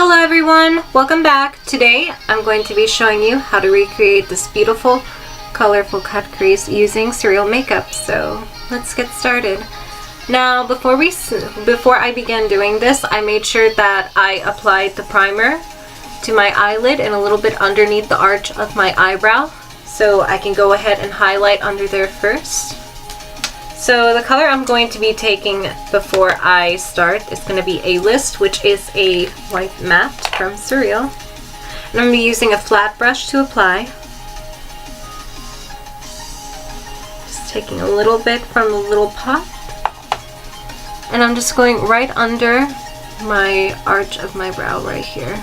Hello everyone, welcome back. Today I'm going to be showing you how to recreate this beautiful colorful cut crease using Surreal Makeup. So let's get started. Now before I began doing this, I made sure that I applied the primer to my eyelid and a little bit underneath the arch of my eyebrow, so I can go ahead and highlight under there first. So the color I'm going to be taking before I start is going to be A-List, which is a white matte from Surreal. And I'm going to be using a flat brush to apply. Just taking a little bit from the little pot. And I'm just going right under my arch of my brow right here.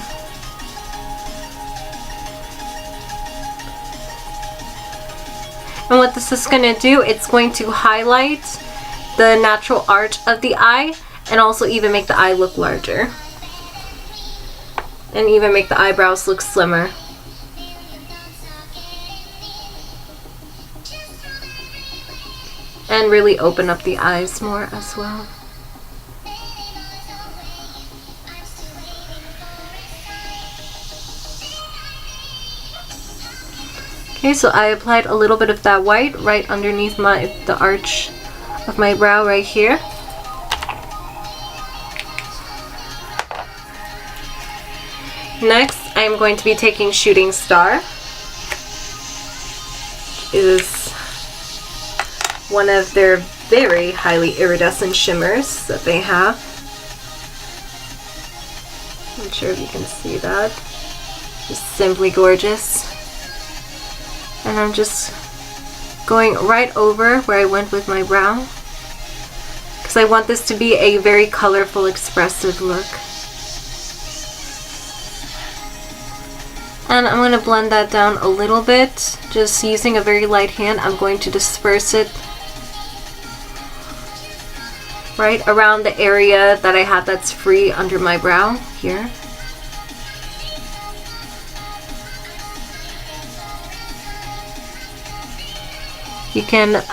And what this is going to do, it's going to highlight the natural arch of the eye and also even make the eye look larger. And even make the eyebrows look slimmer. And really open up the eyes more as well. Okay, so I applied a little bit of that white right underneath the arch of my brow right here. Next, I'm going to be taking Shooting Star. It is one of their very highly iridescent shimmers that they have. Not sure if you can see that. Just simply gorgeous. And I'm just going right over where I went with my brow, because I want this to be a very colorful, expressive look. And I'm going to blend that down a little bit, just using a very light hand. I'm going to disperse it right around the area that I have that's free under my brow here. You can,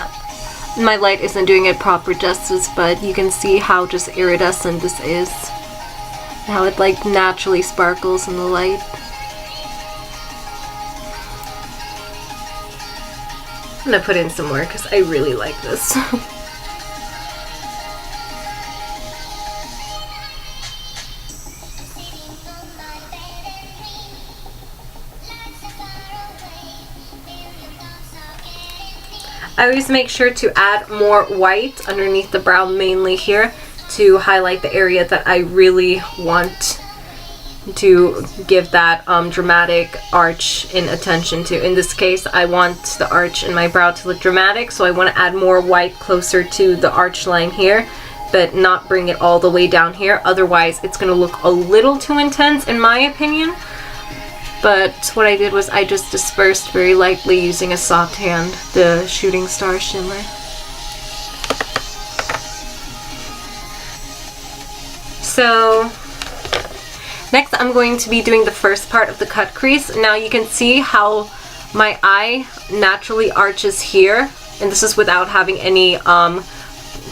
my light isn't doing it proper justice, but you can see how just iridescent this is. How it like naturally sparkles in the light. I'm gonna put in some more because I really like this. I always make sure to add more white underneath the brow, mainly here, to highlight the area that I really want to give that dramatic arch in attention to. In this case, I want the arch in my brow to look dramatic, so I want to add more white closer to the arch line here, but not bring it all the way down here. Otherwise, it's going to look a little too intense, in my opinion. But what I did was I just dispersed very lightly using a soft hand the Shooting Star shimmer. So next I'm going to be doing the first part of the cut crease. Now you can see how my eye naturally arches here, and this is without having any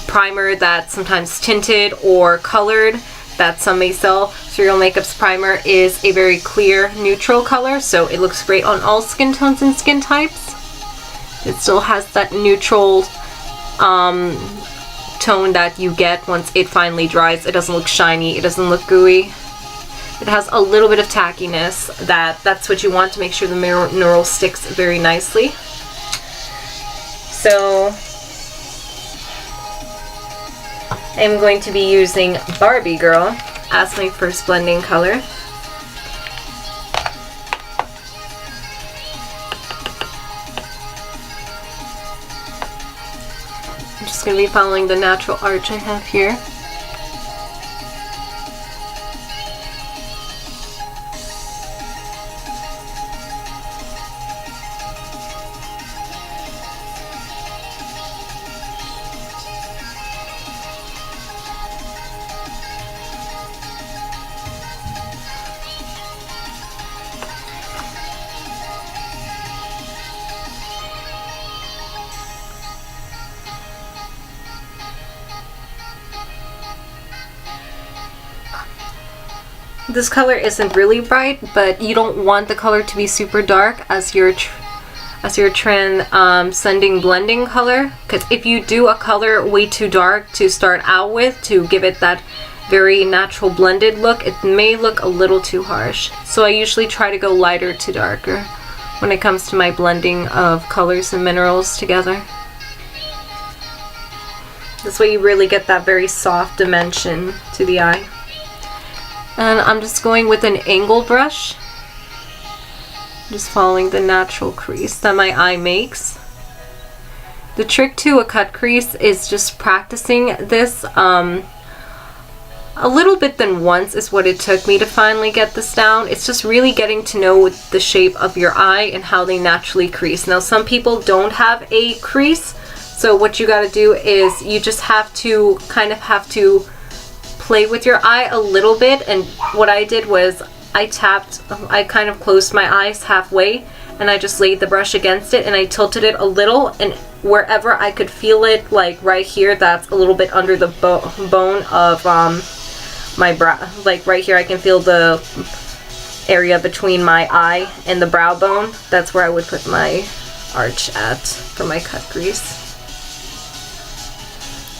primer that's sometimes tinted or colored that some may sell. Surreal Makeup's primer is a very clear neutral color, so it looks great on all skin tones and skin types. It still has that neutral tone that you get once it finally dries. It doesn't look shiny, it doesn't look gooey. It has a little bit of tackiness. That's what you want to make sure the mineral sticks very nicely. So I'm going to be using Barbie Girl as my first blending color. I'm just going to be following the natural arch I have here. This color isn't really bright, but you don't want the color to be super dark as your transcending blending color, because if you do a color way too dark to start out with to give it that very natural blended look, it may look a little too harsh. So I usually try to go lighter to darker when it comes to my blending of colors and minerals together. This way you really get that very soft dimension to the eye. And I'm just going with an angle brush, just following the natural crease that my eye makes. The trick to a cut crease is just practicing this a little bit than once is what it took me to finally get this down. It's just really getting to know the shape of your eye and how they naturally crease. Now some people don't have a crease, so what you gotta do is you just have to have to play with your eye a little bit. And what I did was I kind of closed my eyes halfway and I just laid the brush against it and I tilted it a little, and wherever I could feel it, like right here, that's a little bit under the bone of my brow, like right here I can feel the area between my eye and the brow bone. That's where I would put my arch at for my cut crease.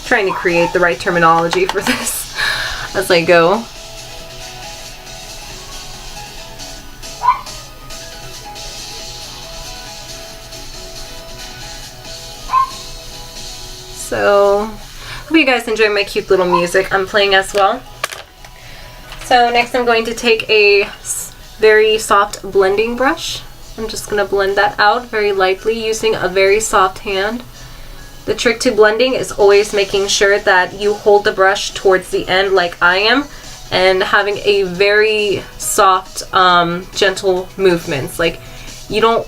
Trying to create the right terminology for this as I go. So, hope you guys enjoy my cute little music I'm playing as well. So next I'm going to take a very soft blending brush. I'm just going to blend that out very lightly using a very soft hand. The trick to blending is always making sure that you hold the brush towards the end like I am, and having a very soft, gentle movements. Like you don't,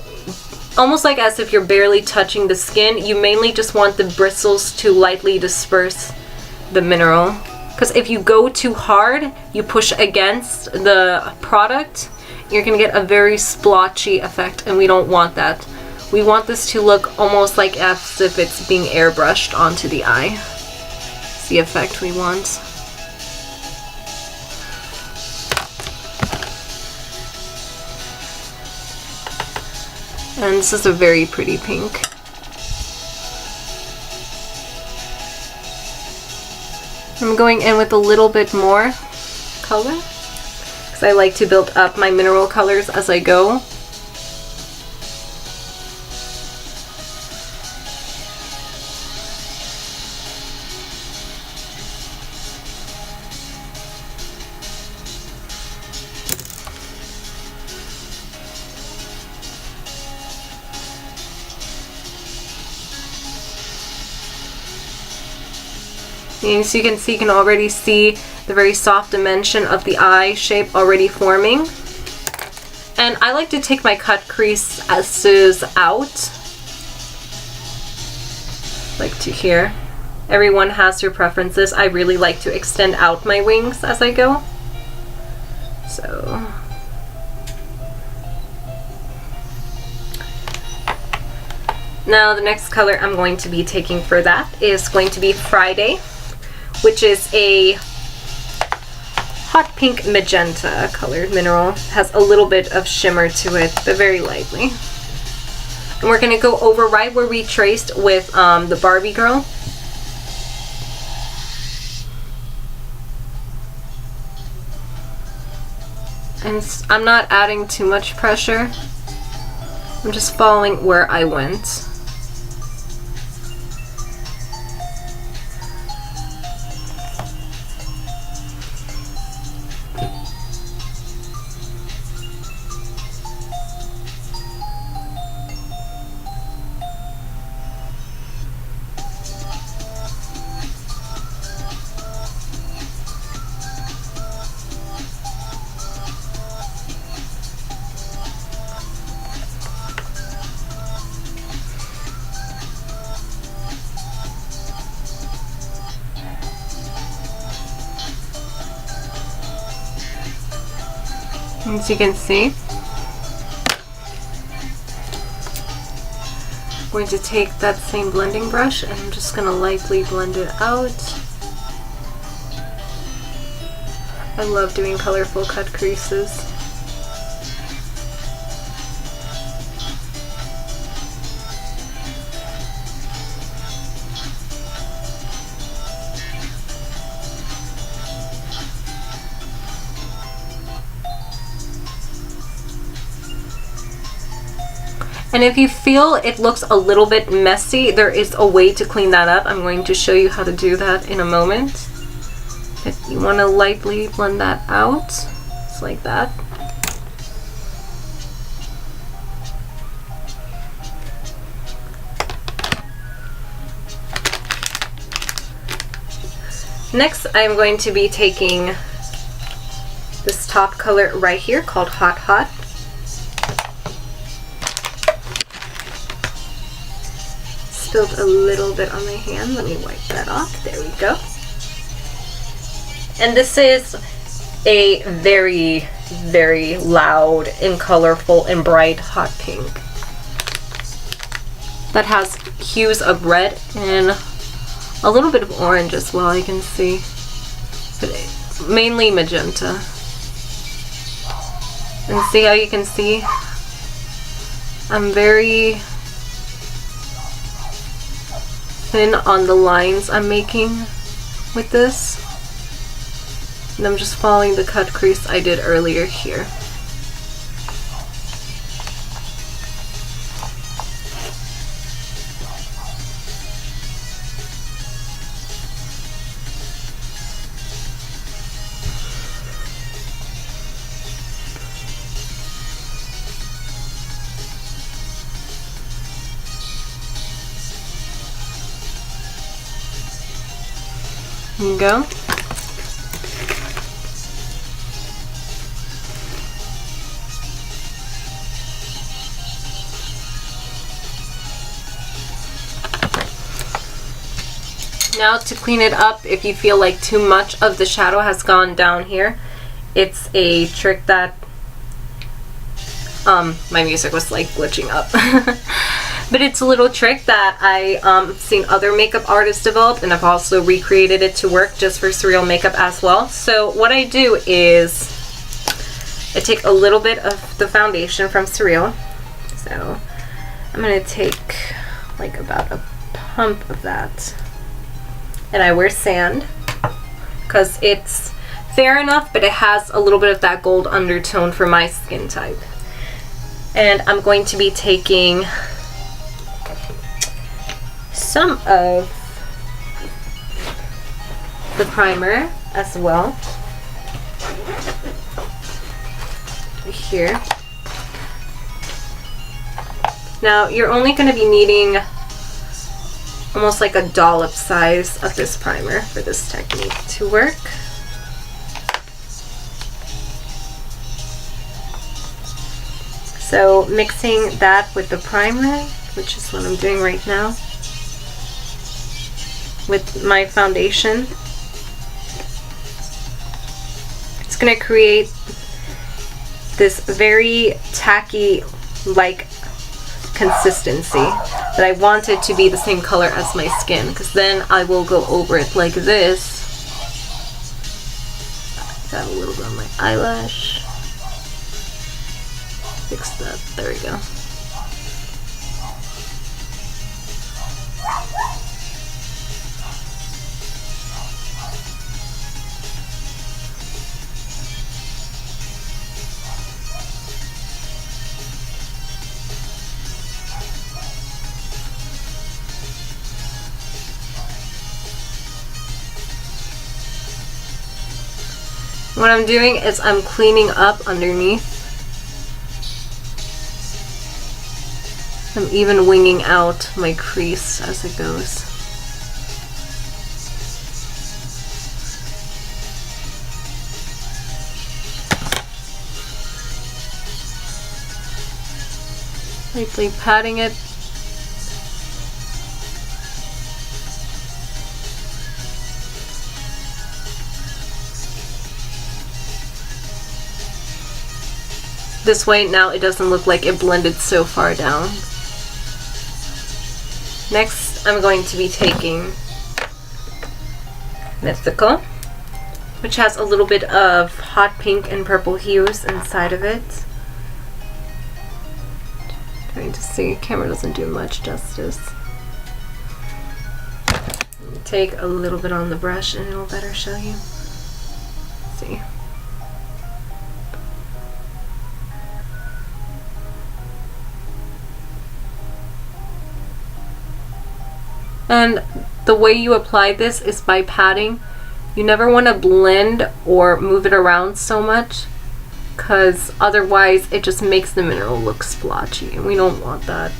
almost like as if you're barely touching the skin. You mainly just want the bristles to lightly disperse the mineral. Because if you go too hard, you push against the product, you're going to get a very splotchy effect, and we don't want that. We want this to look almost like as if it's being airbrushed onto the eye. It's the effect we want. And this is a very pretty pink. I'm going in with a little bit more color because I like to build up my mineral colors as I go. And so you can already see the very soft dimension of the eye shape already forming. And I like to take my cut creases out, like to here. Everyone has their preferences. I really like to extend out my wings as I go. So now the next color I'm going to be taking for that is going to be Friday, which is a hot pink magenta colored mineral. It has a little bit of shimmer to it, but very lightly. And we're going to go over right where we traced with the Barbie girl. And I'm not adding too much pressure. I'm just following where I went. As you can see, I'm going to take that same blending brush and I'm just going to lightly blend it out. I love doing colorful cut creases. And if you feel it looks a little bit messy, there is a way to clean that up. I'm going to show you how to do that in a moment. If you want to lightly blend that out, just like that. Next, I'm going to be taking this top color right here called Hot Hot. Spilled a little bit on my hand. Let me wipe that off. There we go. And this is a very, very loud and colorful and bright hot pink that has hues of red and a little bit of orange as well, I can see, but mainly magenta. And see how you can see I'm very thin on the lines I'm making with this, and I'm just following the cut crease I did earlier here. There you go. Now to clean it up, if you feel like too much of the shadow has gone down here, it's a trick that my music was like glitching up. But it's a little trick that I've seen other makeup artists develop, and I've also recreated it to work just for Surreal Makeup as well. So what I do is I take a little bit of the foundation from Surreal. So I'm going to take like about a pump of that. And I wear sand because it's fair enough, but it has a little bit of that gold undertone for my skin type. And I'm going to be taking some of the primer as well here. Now you're only going to be needing almost like a dollop size of this primer for this technique to work. So mixing that with the primer, which is what I'm doing right now, with my foundation, it's going to create this very tacky like consistency that I want it to be the same color as my skin, because then I will go over it like this. Got a little bit on my eyelash. Fix that. There we go. What I'm doing is I'm cleaning up underneath. I'm even winging out my crease as it goes. Lightly patting it. This way now it doesn't look like it blended so far down. Next I'm going to be taking Mythical, which has a little bit of hot pink and purple hues inside of it. Trying to see, camera doesn't do much justice. Take a little bit on the brush and it'll better show you. Let's see. And the way you apply this is by patting. You never want to blend or move it around so much, because otherwise it just makes the mineral look splotchy, and we don't want that.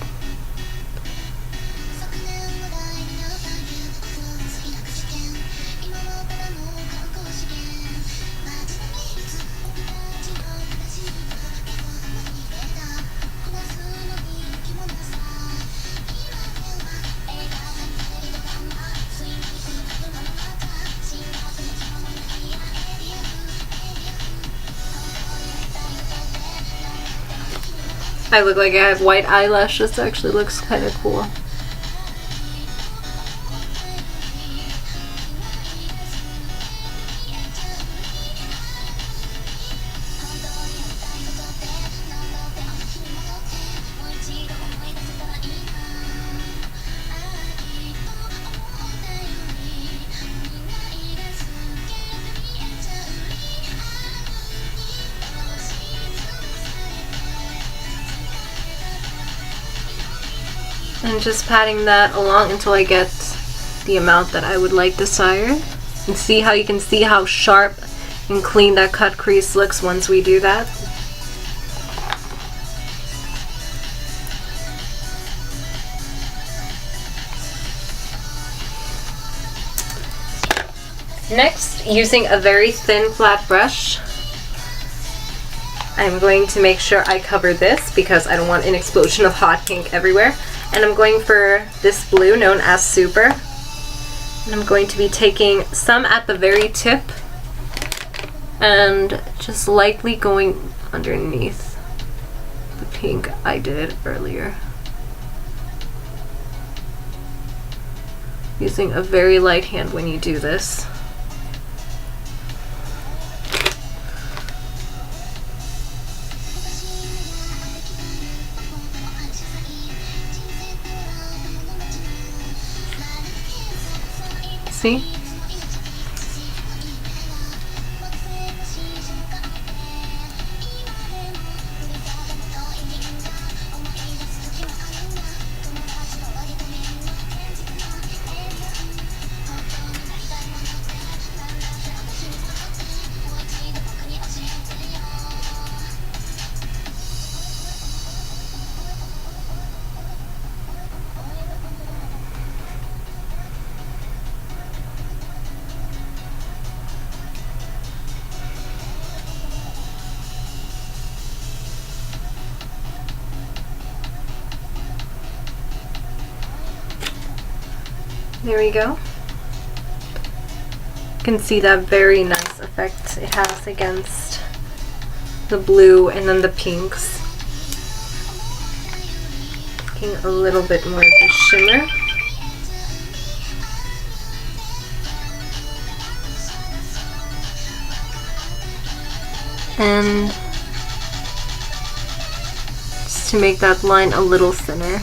I look like I have white eyelashes. It actually looks kind of cool. And just patting that along until I get the amount that I would like desired. And see how you can see how sharp and clean that cut crease looks once we do that. Next, using a very thin flat brush, I'm going to make sure I cover this because I don't want an explosion of hot pink everywhere. And I'm going for this blue known as Super. And I'm going to be taking some at the very tip and just lightly going underneath the pink I did earlier. Using a very light hand when you do this. See? There we go. You can see that very nice effect it has against the blue and then the pinks. Taking a little bit more of the shimmer. And just to make that line a little thinner,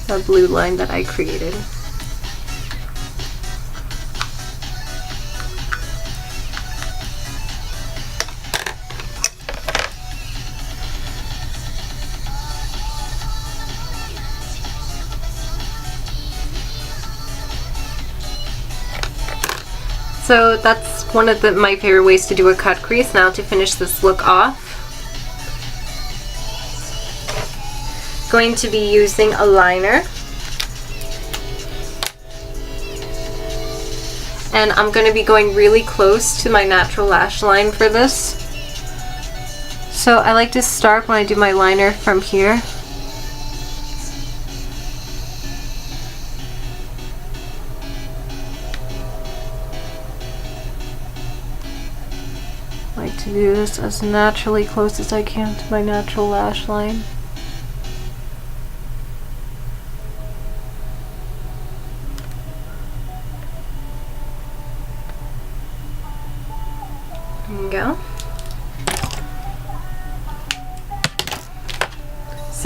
that blue line that I created. So that's one of my favorite ways to do a cut crease. Now to finish this look off, going to be using a liner. And I'm going to be going really close to my natural lash line for this. So I like to start when I do my liner from here. I like to do this as naturally close as I can to my natural lash line.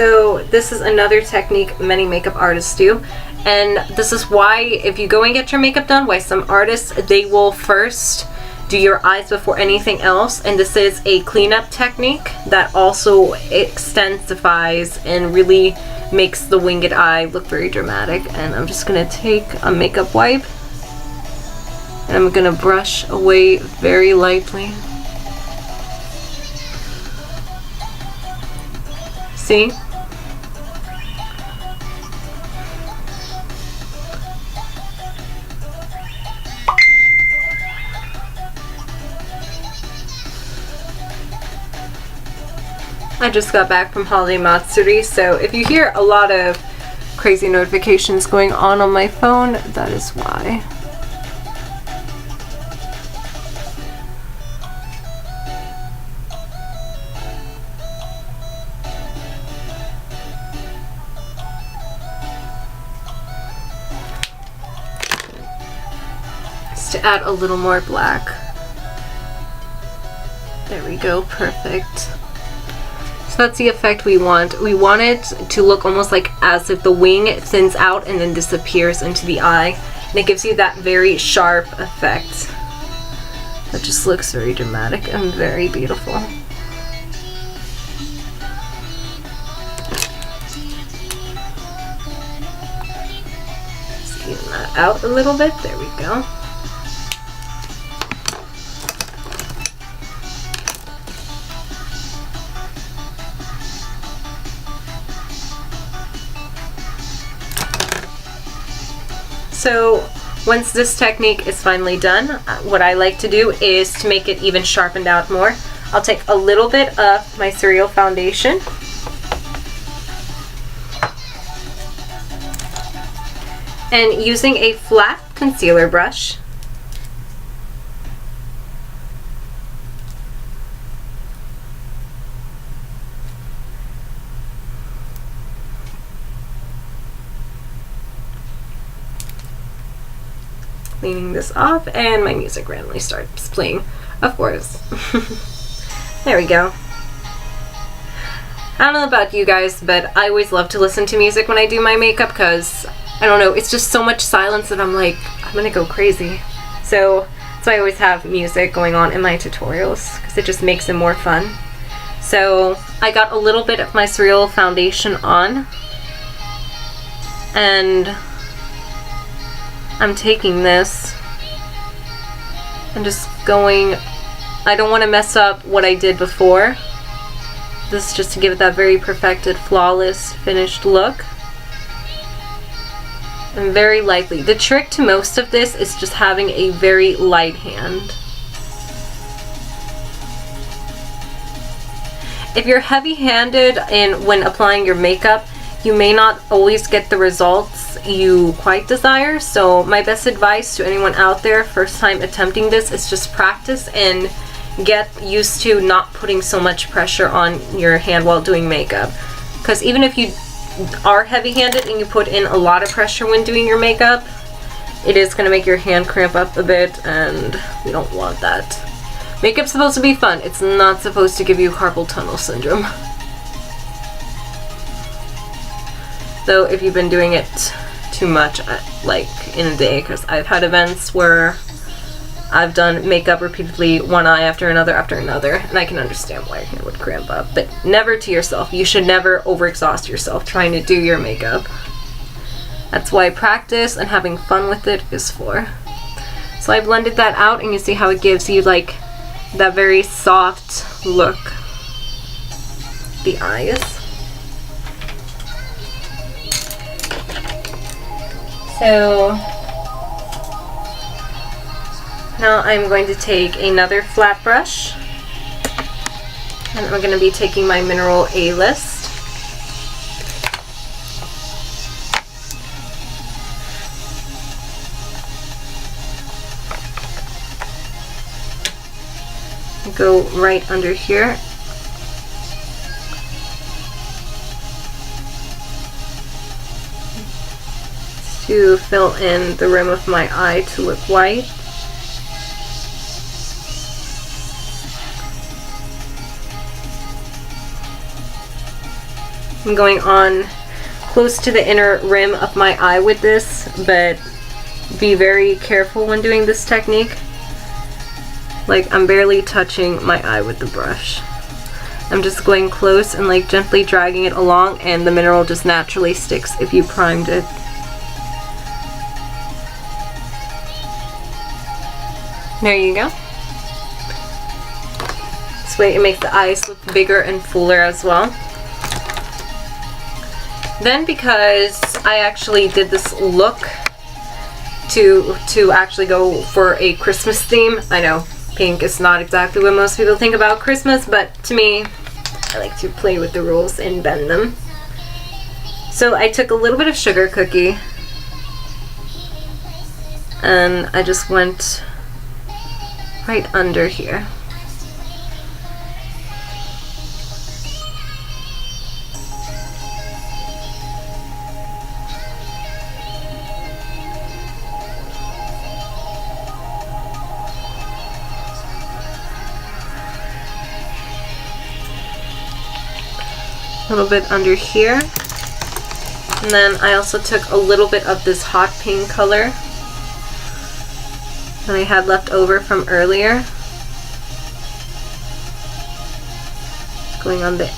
So this is another technique many makeup artists do, and this is why if you go and get your makeup done, why some artists, they will first do your eyes before anything else, and this is a cleanup technique that also extensifies and really makes the winged eye look very dramatic. And I'm just gonna take a makeup wipe and I'm gonna brush away very lightly. See? I just got back from Holiday Matsuri, so if you hear a lot of crazy notifications going on my phone, that is why. Just to add a little more black. There we go, perfect. So that's the effect we want. We want it to look almost like as if the wing thins out and then disappears into the eye. And it gives you that very sharp effect. That just looks very dramatic and very beautiful. Just even that out a little bit. There we go. So once this technique is finally done, what I like to do is to make it even sharpened out more. I'll take a little bit of my Surreal foundation and using a flat concealer brush, cleaning this off, and my music randomly starts playing, of course. There we go. I don't know about you guys, but I always love to listen to music when I do my makeup because, I don't know, it's just so much silence that I'm like, I'm gonna go crazy. So I always have music going on in my tutorials because it just makes it more fun. So I got a little bit of my Surreal foundation on, and I'm taking this and just going, I don't want to mess up what I did before. This is just to give it that very perfected, flawless, finished look. And very lightly. The trick to most of this is just having a very light hand. If you're heavy-handed when applying your makeup, you may not always get the results you quite desire. So my best advice to anyone out there first time attempting this is just practice and get used to not putting so much pressure on your hand while doing makeup. Because even if you are heavy-handed and you put in a lot of pressure when doing your makeup, it is going to make your hand cramp up a bit, and we don't want that. Makeup's supposed to be fun. It's not supposed to give you carpal tunnel syndrome. Though if you've been doing it too much, like in a day, because I've had events where I've done makeup repeatedly, one eye after another, and I can understand why your hand would cramp up. But never to yourself. You should never overexhaust yourself trying to do your makeup. That's why practice and having fun with it is for. So I blended that out, and you see how it gives you like that very soft look. The eyes. So now I'm going to take another flat brush, and I'm going to be taking my Mineral A-List. Go right under here. To fill in the rim of my eye to look white. I'm going on close to the inner rim of my eye with this, but be very careful when doing this technique. Like, I'm barely touching my eye with the brush. I'm just going close and like gently dragging it along, and the mineral just naturally sticks if you primed it. There you go. This way it makes the eyes look bigger and fuller as well. Then, because I actually did this look to actually go for a Christmas theme, I know pink is not exactly what most people think about Christmas, but to me, I like to play with the rules and bend them. So I took a little bit of sugar cookie and I just went right under here. A little bit under here, and then I also took a little bit of this hot pink color that I had left over from earlier, going on the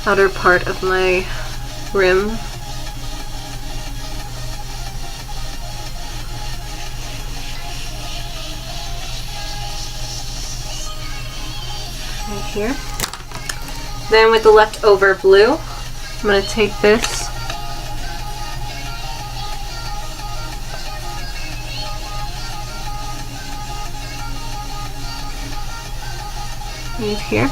outer part of my rim. Right here. Then with the leftover blue, I'm going to take this right here,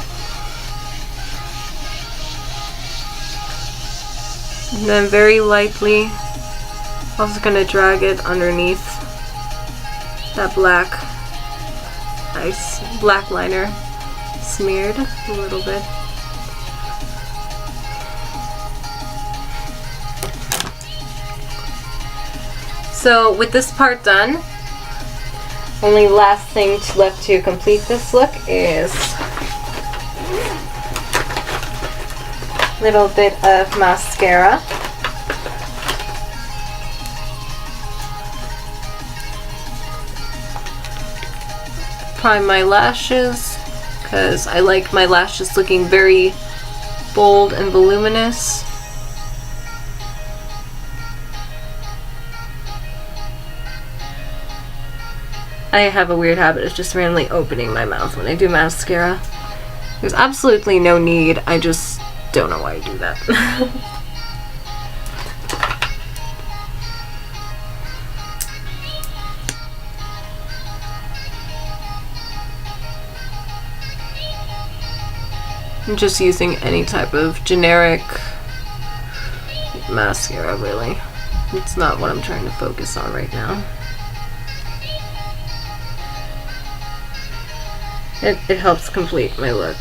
and then very lightly also going to drag it underneath that black liner smeared a little bit. So with this part done, only last thing left to complete this look is a little bit of mascara. Prime my lashes, because I like my lashes looking very bold and voluminous. I have a weird habit of just randomly opening my mouth when I do mascara. There's absolutely no need, I just don't know why I do that. I'm just using any type of generic mascara, really. It's not what I'm trying to focus on right now. It helps complete my look.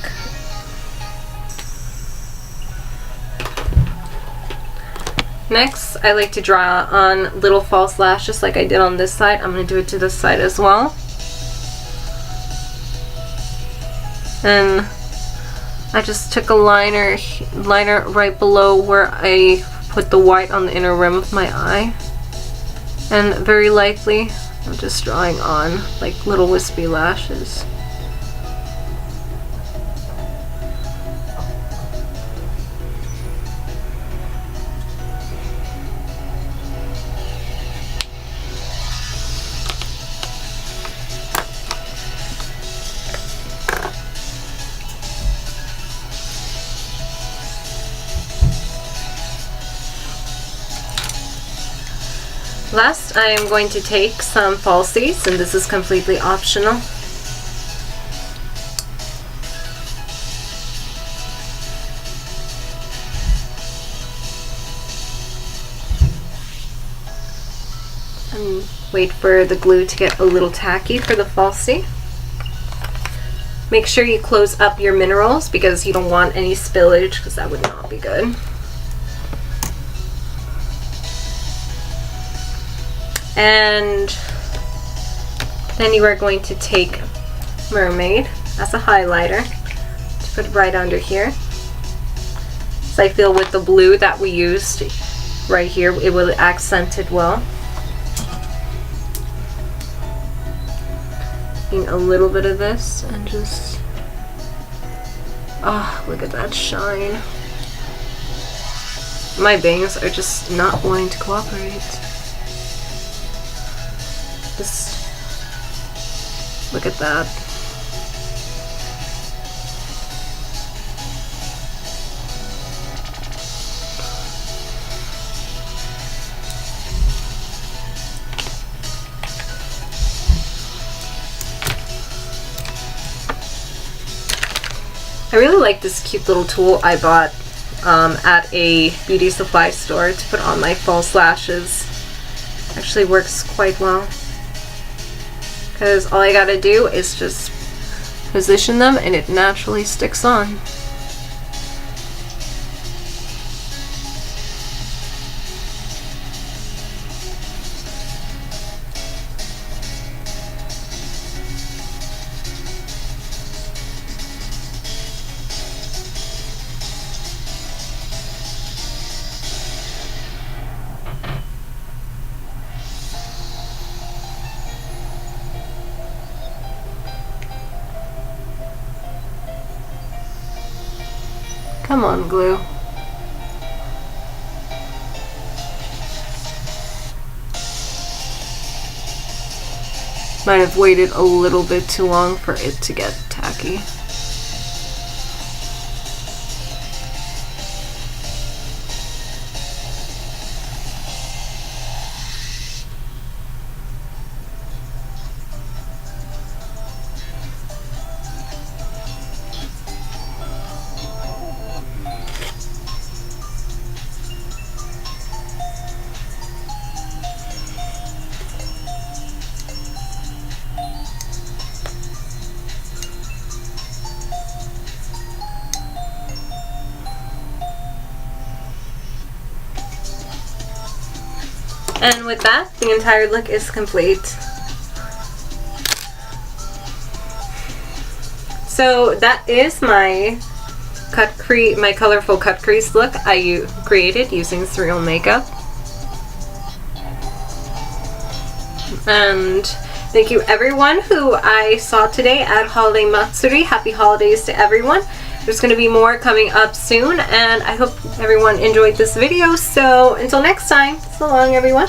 Next, I like to draw on little false lashes like I did on this side. I'm going to do it to this side as well. And I just took a liner right below where I put the white on the inner rim of my eye. And very lightly, I'm just drawing on like little wispy lashes. Last, I am going to take some falsies, and this is completely optional. And wait for the glue to get a little tacky for the falsie. Make sure you close up your minerals because you don't want any spillage, because that would not be good. And then you are going to take Mermaid as a highlighter to put right under here. So I feel with the blue that we used right here, it will accent it well. A little bit of this and just, oh, look at that shine. My bangs are just not wanting to cooperate. Just look at that. I really like this cute little tool I bought at a beauty supply store to put on my false lashes. Actually works quite well, because all I gotta do is just position them and it naturally sticks on. Come on, glue. Might have waited a little bit too long for it to get tacky. And with that, the entire look is complete. So that is my colorful cut crease look I created using Surreal Makeup. And thank you everyone who I saw today at Holiday Matsuri. Happy holidays to everyone. There's going to be more coming up soon, and I hope everyone enjoyed this video. So until next time, so long everyone.